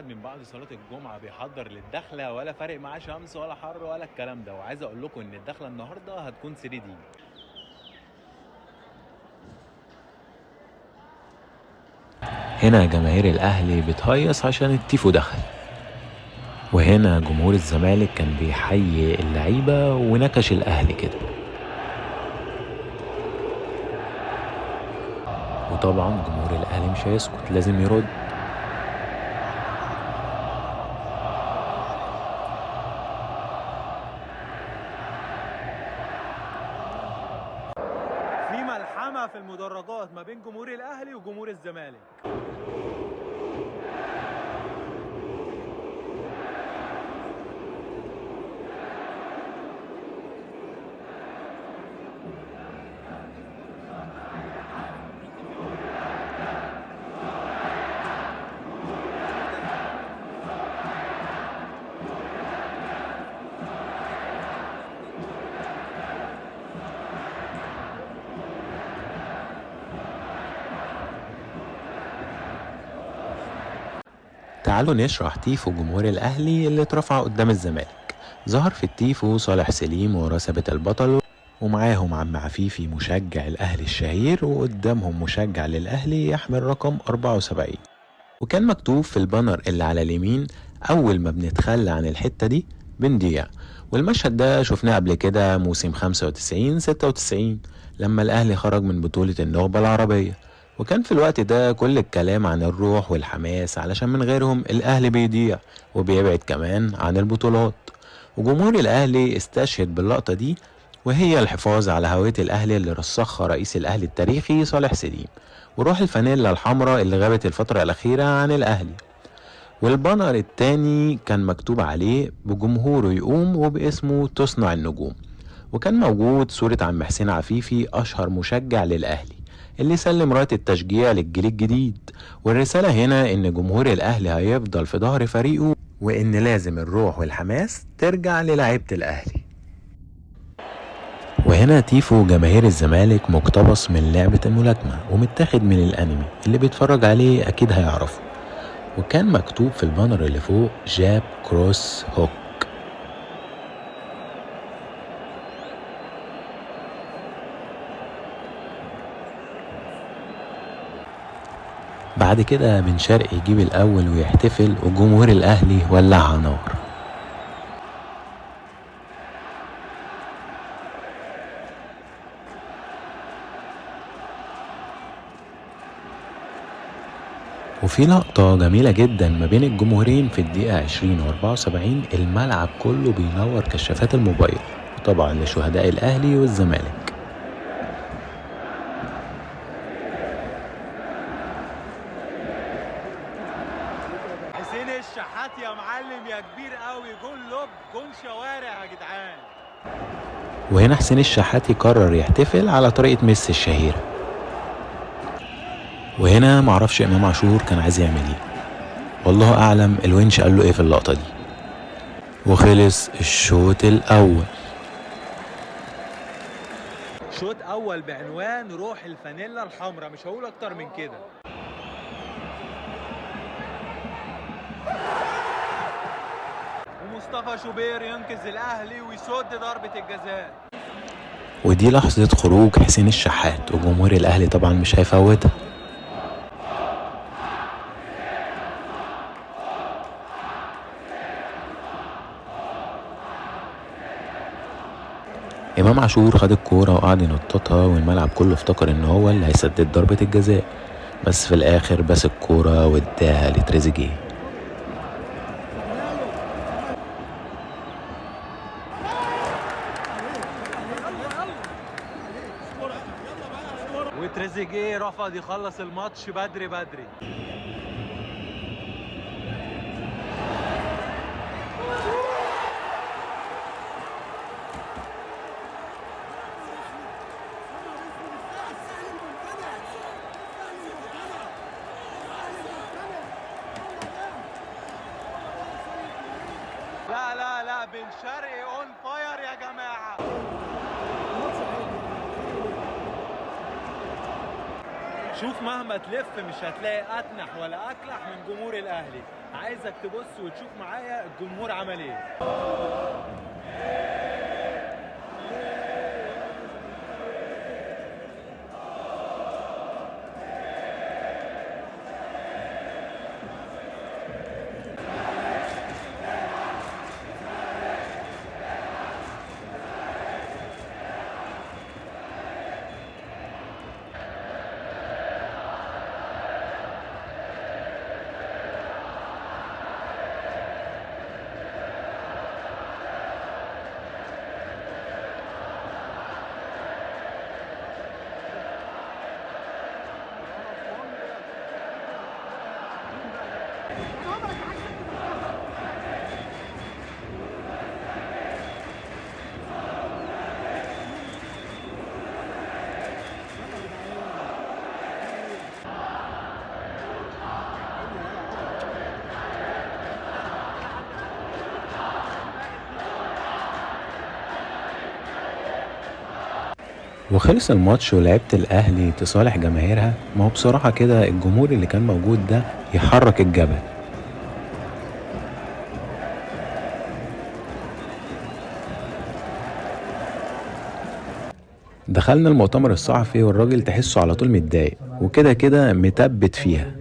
واحد من بعد صلاة الجمعة بيحضر للدخلة، ولا فارق معاه شمس ولا حر ولا الكلام ده. وعايز اقول لكم ان الدخلة النهاردة هتكون 3 دي. هنا جماهير الأهلي بتهيص عشان التيفو دخل، وهنا جمهور الزمالك كان بيحيي اللعيبة ونكش الأهلي كده. وطبعا جمهور الأهلي مش هيسكت، لازم يرد. في ملحمة في المدرجات ما بين جمهور الاهلي وجمهور الزمالك. تعالوا نشرح تيفو جمهور الأهلي اللي اترفع قدام الزمالك. ظهر في التيفو صالح سليم ورثبة البطل، ومعاهم عم عفيفي مشجع الأهلي الشهير، وقدامهم مشجع للأهلي يحمل رقم 74. وكان مكتوب في البانر اللي على اليمين: أول ما بنتخلى عن الحتة دي بنضيع. والمشهد ده شفناه قبل كده موسم 95-96 لما الأهلي خرج من بطولة النخبة العربية، وكان في الوقت ده كل الكلام عن الروح والحماس، علشان من غيرهم الأهلي بيضيع وبيبعد كمان عن البطولات. وجمهور الأهلي استشهد باللقطة دي، وهي الحفاظ على هوية الأهلي اللي رسخها رئيس الأهلي التاريخي صالح سليم، وروح الفانيلا الحمراء اللي غابت الفترة الأخيرة عن الأهلي. والبانر التاني كان مكتوب عليه: بجمهوره يقوم وباسمه تصنع النجوم. وكان موجود صورة عم حسين عفيفي أشهر مشجع للأهلي اللي سلم راية التشجيع للجيل الجديد. والرسالة هنا إن جمهور الأهلي هيفضل في ظهر فريقه، وإن لازم الروح والحماس ترجع للاعيبة الأهلي. وهنا تيفو جماهير الزمالك مقتبس من لعبة الملاكمة ومتاخد من الأنمي، اللي بيتفرج عليه أكيد هيعرفه. وكان مكتوب في البانر اللي فوق: جاب كروس هوك. بعد كده بن شرقي يجيب الأول ويحتفل، وجمهور الأهلي ولعها نار. وفي لقطة جميلة جدا ما بين الجمهورين في الدقيقة 20 و74، الملعب كله بينور كشافات الموبايل، وطبعا لشهداء الأهلي والزمالك. حسين الشحات يا معلم يا كبير قوي، جون لوب، جون شوارع يا جدعان. وهنا حسين الشحات قرر يحتفل على طريقة ميسي الشهيرة. وهنا معرفش امام عاشور كان عايز يعمل ايه، والله اعلم الونش قال له ايه في اللقطة دي. وخلص الشوط الاول. شوط اول بعنوان روح الفانيلا الحمراء، مش هقول اكتر من كده. ومصطفى شوبير ينقذ الاهلي ويسد ضربة الجزاء. ودي لحظة خروج حسين الشحات، وجمهور الاهلي طبعا مش هيفوتها. امام عاشور خد الكورة وقعد ينططها، والملعب كله افتكر ان هو اللي هيسدد ضربة الجزاء، بس في الاخر بس الكورة واداها لتريزيجيه. وتريزيجيه رفض يخلص الماتش بدري بدري. لا لا لا، بن شرقي اون فاير يا جماعه. شوف مهما تلف مش هتلاقي اتنح ولا اكلح من جمهور الاهلي. عايزك تبص وتشوف معايا الجمهور عمل ايه. وخلص الماتش ولعيبة الأهلي تصالح جماهيرها. ما هو بصراحة كده الجمهور اللي كان موجود ده يحرك الجبل. دخلنا المؤتمر الصحفي والراجل تحسه على طول متضايق وكده كده متبت فيها.